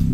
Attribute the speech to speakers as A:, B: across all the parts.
A: Hey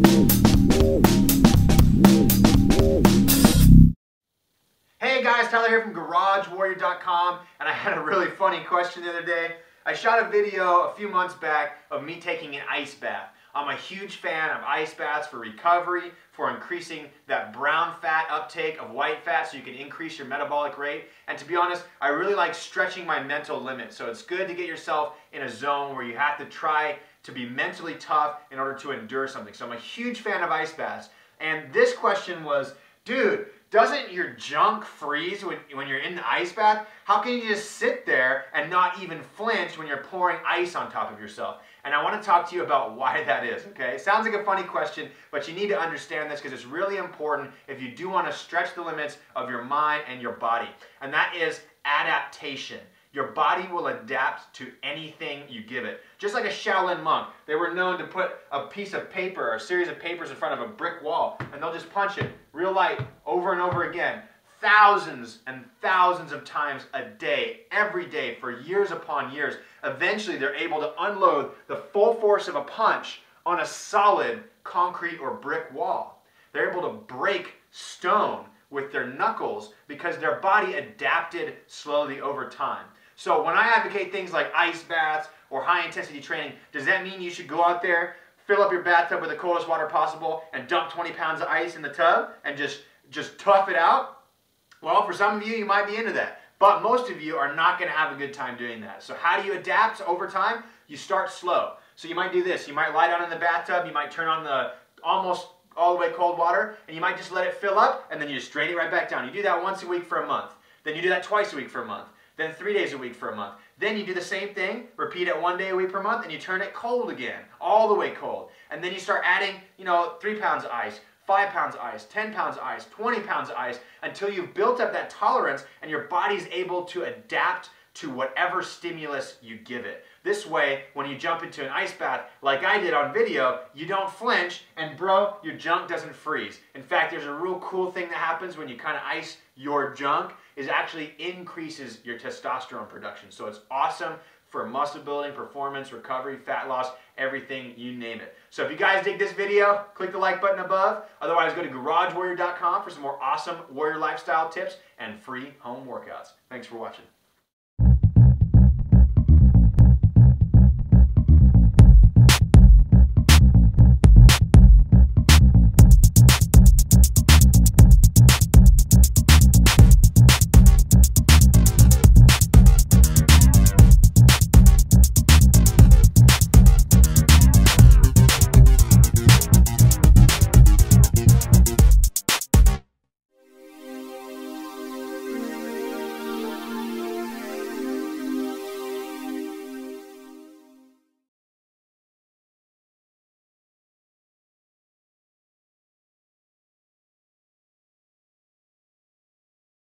A: guys, Tyler here from GarageWarrior.com, and I had a really funny question the other day. I shot a video a few months back of me taking an ice bath. I'm a huge fan of ice baths for recovery, for increasing that brown fat uptake of white fat so you can increase your metabolic rate. And to be honest, I really like stretching my mental limits. So it's good to get yourself in a zone where you have to try to be mentally tough in order to endure something. So I'm a huge fan of ice baths. And this question was, dude, doesn't your junk freeze when you're in the ice bath? How can you just sit there and not even flinch when you're pouring ice on top of yourself? And I want to talk to you about why that is, okay? It sounds like a funny question, but you need to understand this because it's really important if you do want to stretch the limits of your mind and your body. And that is adaptation. Your body will adapt to anything you give it. Just like a Shaolin monk, they were known to put a piece of paper or a series of papers in front of a brick wall, and they'll just punch it real light over and over again, thousands and thousands of times a day, every day, for years upon years. Eventually, they're able to unload the full force of a punch on a solid concrete or brick wall. They're able to break stone with their knuckles because their body adapted slowly over time. So when I advocate things like ice baths or high intensity training, does that mean you should go out there, fill up your bathtub with the coldest water possible and dump 20 pounds of ice in the tub and just tough it out? Well, for some of you, you might be into that. But most of you are not going to have a good time doing that. So how do you adapt over time? You start slow. So you might do this. You might lie down in the bathtub. You might turn on the almost all the way cold water, and you might just let it fill up, and then you just drain it right back down. You do that once a week for a month. Then you do that twice a week for a month. Then 3 days a week for a month. Then you do the same thing, repeat it 1 day a week per month, and you turn it cold again, all the way cold. And then you start adding, 3 pounds of ice, 5 pounds of ice, 10 pounds of ice, 20 pounds of ice, until you've built up that tolerance and your body's able to adapt to whatever stimulus you give it. This way, when you jump into an ice bath, like I did on video, you don't flinch, and bro, your junk doesn't freeze. In fact, there's a real cool thing that happens when you kind of ice your junk, is actually increases your testosterone production. So it's awesome for muscle building, performance, recovery, fat loss, everything, you name it. So if you guys dig this video, click the like button above. Otherwise, go to GarageWarrior.com for some more awesome warrior lifestyle tips and free home workouts. Thanks for watching.